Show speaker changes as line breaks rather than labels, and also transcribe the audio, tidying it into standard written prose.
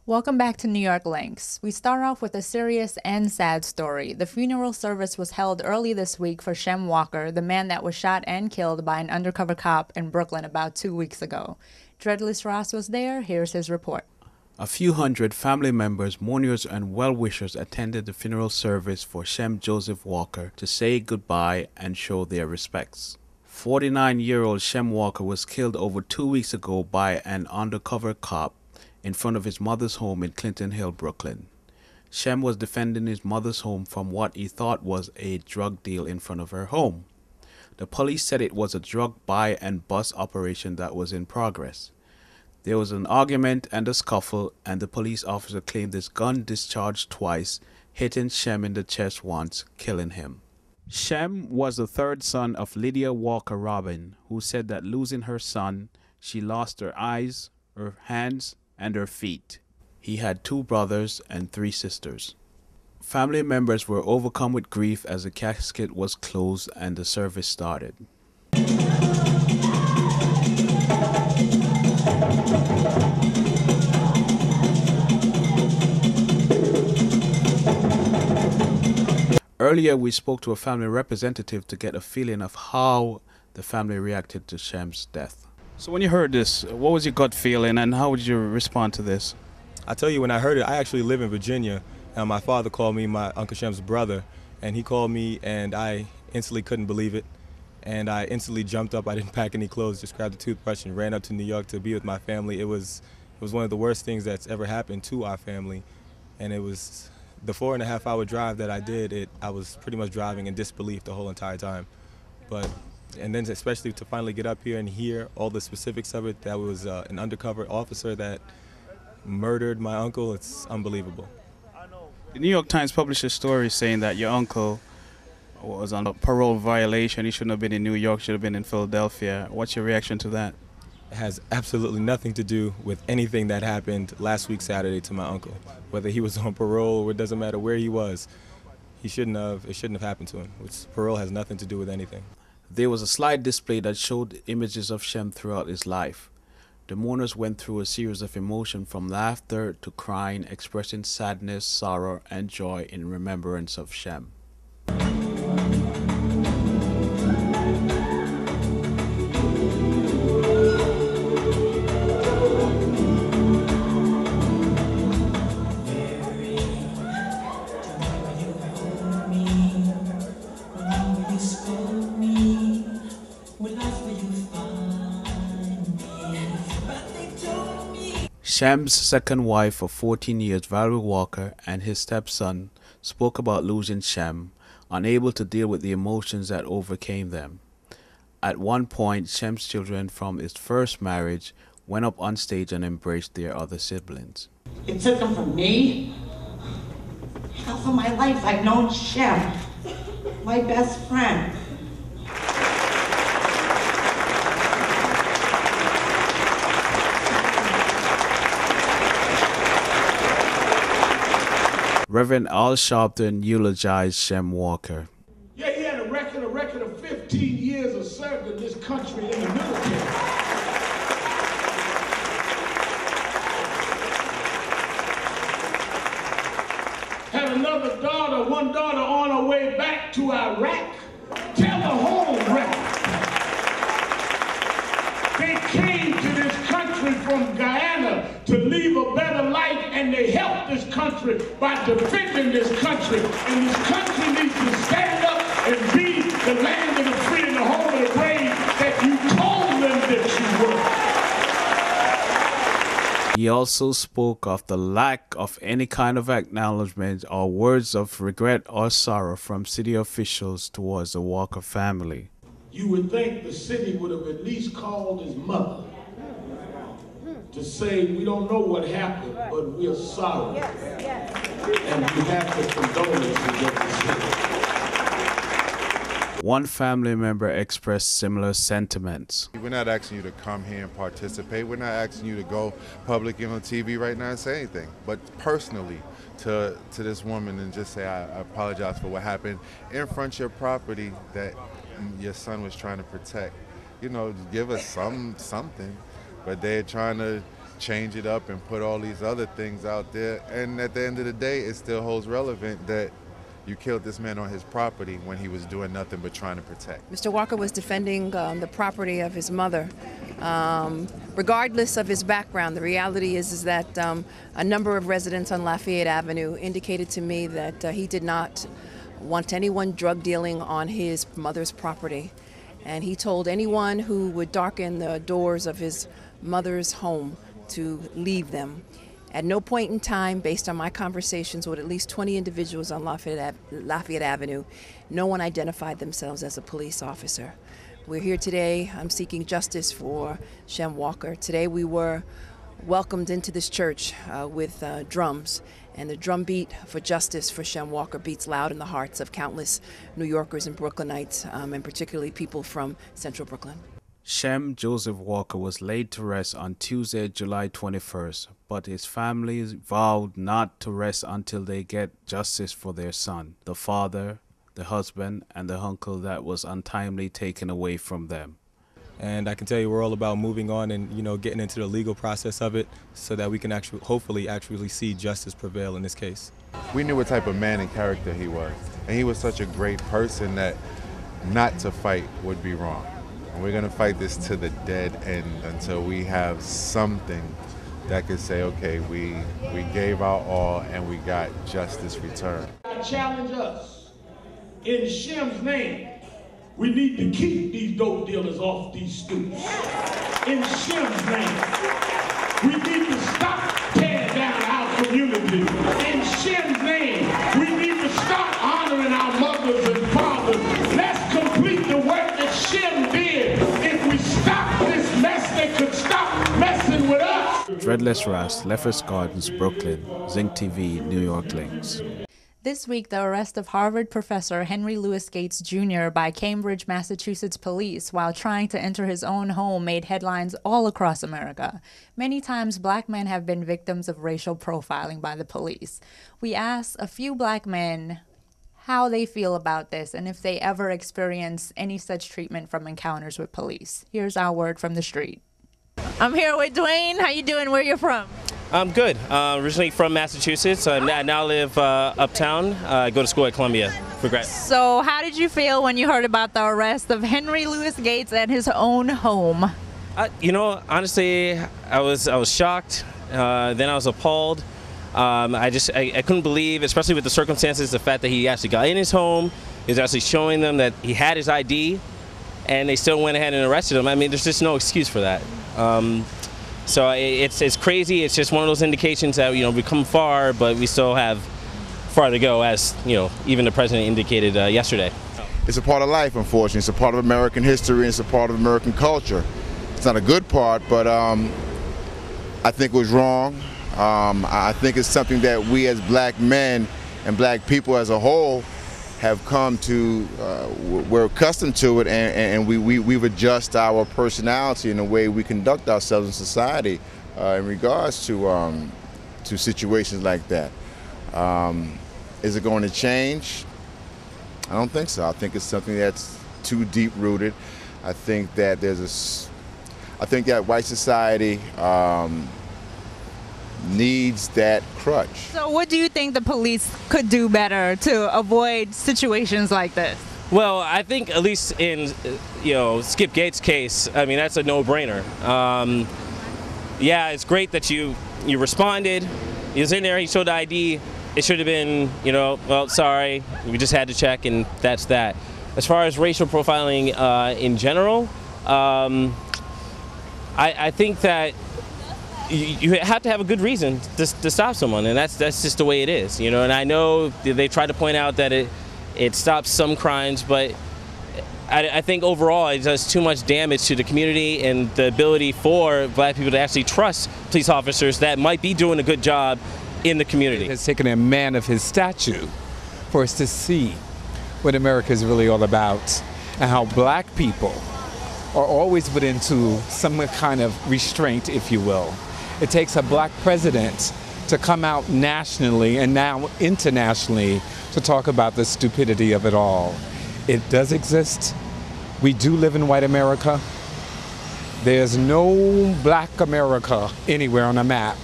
Welcome back to New York Links. We start off with a serious and sad story. The funeral service was held early this week for Shem Walker, the man that was shot and killed by an undercover cop in Brooklyn about 2 weeks ago. Dreadless Ross was there. Here's his report.
A few hundred family members, mourners, and well-wishers attended the funeral service for Shem Joseph Walker to say goodbye and show their respects. 49-year-old Shem Walker was killed over 2 weeks ago by an undercover cop in front of his mother's home in Clinton Hill, Brooklyn. Shem was defending his mother's home from what he thought was a drug deal in front of her home. The police said it was a drug buy and bust operation that was in progress. There was an argument and a scuffle, and the police officer claimed his gun discharged twice, hitting Shem in the chest once, killing him. Shem was the third son of Lydia Walker Robin, who said that losing her son, she lost her eyes, her hands, and her feet. He had 2 brothers and 3 sisters. Family members were overcome with grief as the casket was closed and the service started. Earlier, we spoke to a family representative to get a feeling of how the family reacted to Shem's death. So when you heard this, what was your gut feeling and how would you respond to this?
I tell you, when I heard it, I actually live in Virginia, and my father called me my Uncle Shem's brother, and he called me, and I instantly couldn't believe it, and I instantly jumped up. I didn't pack any clothes, just grabbed a toothbrush and ran up to New York to be with my family. It was one of the worst things that's ever happened to our family, and it was the 4.5-hour drive that I did. I was pretty much driving in disbelief the whole entire time, and then especially to finally get up here and hear all the specifics of it, that was an undercover officer that murdered my uncle. It's unbelievable.
The New York Times published a story saying that your uncle was on a parole violation. He shouldn't have been in New York, should have been in Philadelphia. What's your reaction to that?
It has absolutely nothing to do with anything that happened last week Saturday to my uncle. Whether he was on parole or it doesn't matter where he was, it shouldn't have happened to him. Parole has nothing to do with anything.
There was a slide display that showed images of Shem throughout his life. The mourners went through a series of emotion from laughter to crying, expressing sadness, sorrow, and joy in remembrance of Shem. Shem's second wife of 14 years, Valerie Walker, and his stepson spoke about losing Shem, unable to deal with the emotions that overcame them. At one point, Shem's children from his first marriage went up on stage and embraced their other siblings.
It took him from me. Half of my life I've known Shem, my best friend.
Reverend Al Sharpton eulogized Shem Walker.
Yeah, he had a record of 15 years of serving this country in the military. Had another daughter, one daughter on her way back to Iraq. Tell her home record. They came to this country from Guyana to leave a better life, and they helped this country by defending this country. And this country needs to stand up and be the land of the free and the home of the brave that you told them that you were.
He also spoke of the lack of any kind of acknowledgement or words of regret or sorrow from city officials towards the Walker family.
You would think the city would have at least called his mother to say, we don't know what happened, but we're sorry. And we have the condolences of the city.
One family member expressed similar sentiments.
We're not asking you to come here and participate. We're not asking you to go public on TV right now and say anything. But personally, to this woman, and just say, I apologize for what happened in front of your property that your son was trying to protect. You know, give us something. But they're trying to change it up and put all these other things out there. And at the end of the day, it still holds relevant that you killed this man on his property when he was doing nothing but trying to protect.
Mr. Walker was defending the property of his mother. Regardless of his background, the reality is that a number of residents on Lafayette Avenue indicated to me that he did not want anyone drug dealing on his mother's property. And he told anyone who would darken the doors of his mother's home to leave them. At no point in time, based on my conversations with at least 20 individuals on Lafayette Avenue, no one identified themselves as a police officer. We're here today. I'm seeking justice for Shem Walker. Today we were welcomed into this church with drums, and the drum beat for justice for Shem Walker beats loud in the hearts of countless New Yorkers and Brooklynites, and particularly people from Central Brooklyn.
Shem Joseph Walker was laid to rest on Tuesday, July 21st, but his family vowed not to rest until they get justice for their son, the father, the husband, and the uncle that was untimely taken away from them.
And I can tell you we're all about moving on and, getting into the legal process of it so that we can hopefully see justice prevail in this case.
We knew what type of man and character he was. And he was such a great person that not to fight would be wrong. And we're going to fight this to the dead end until we have something that could say, okay, we gave our all and we got justice returned.
I challenge us, in Shem's name, we need to keep these dope dealers off these streets. In Shem's name, we need to stop tearing down our community. In Shem's name, we need to start honoring our mothers and fathers. Let's complete the work that Shem did. If we stop this mess, they could stop messing with us.
Dreadless Ras, Lefferts Gardens, Brooklyn, Zing TV, New York Links.
This week, the arrest of Harvard professor Henry Louis Gates Jr. by Cambridge, Massachusetts police while trying to enter his own home made headlines all across America. Many times, black men have been victims of racial profiling by the police. We asked a few black men how they feel about this and if they ever experience any such treatment from encounters with police. Here's our word from the street. I'm here with Dwayne. How you doing? Where you from?
I'm good. Originally from Massachusetts. I now live uptown. I go to school at Columbia for grad.
So how did you feel when you heard about the arrest of Henry Louis Gates at his own home?
Honestly, I was shocked. Then I was appalled. I couldn't believe, especially with the circumstances, the fact that he actually got in his home. He was actually showing them that he had his ID, and they still went ahead and arrested him. I mean, there's just no excuse for that. So it's crazy. It's just one of those indications that we've come far, but we still have far to go, as even the president indicated yesterday.
It's a part of life, unfortunately. It's a part of American history, and it's a part of American culture. It's not a good part, but I think it was wrong. I think it's something that we as black men and black people as a whole have come to, we're accustomed to it, and we've adjusted our personality and the way we conduct ourselves in society in regards to situations like that. Is it going to change? I don't think so. I think it's something that's too deep-rooted. I think that I think that white society needs that crutch.
So what do you think the police could do better to avoid situations like this?
Well, I think at least in Skip Gates' case, I mean, that's a no-brainer. Yeah, it's great that you responded. He was in there, he showed the ID. It should have been, well, sorry, we just had to check, and that's that. As far as racial profiling in general, I think that you have to have a good reason to stop someone, and that's just the way it is, And I know they try to point out that it stops some crimes, but I think overall it does too much damage to the community and the ability for black people to actually trust police officers that might be doing a good job in the community.
It has taken a man of his stature for us to see what America is really all about and how black people are always put into some kind of restraint, if you will. It takes a black president to come out nationally and now internationally to talk about the stupidity of it all. It does exist. We do live in white America. There's no black America anywhere on the map.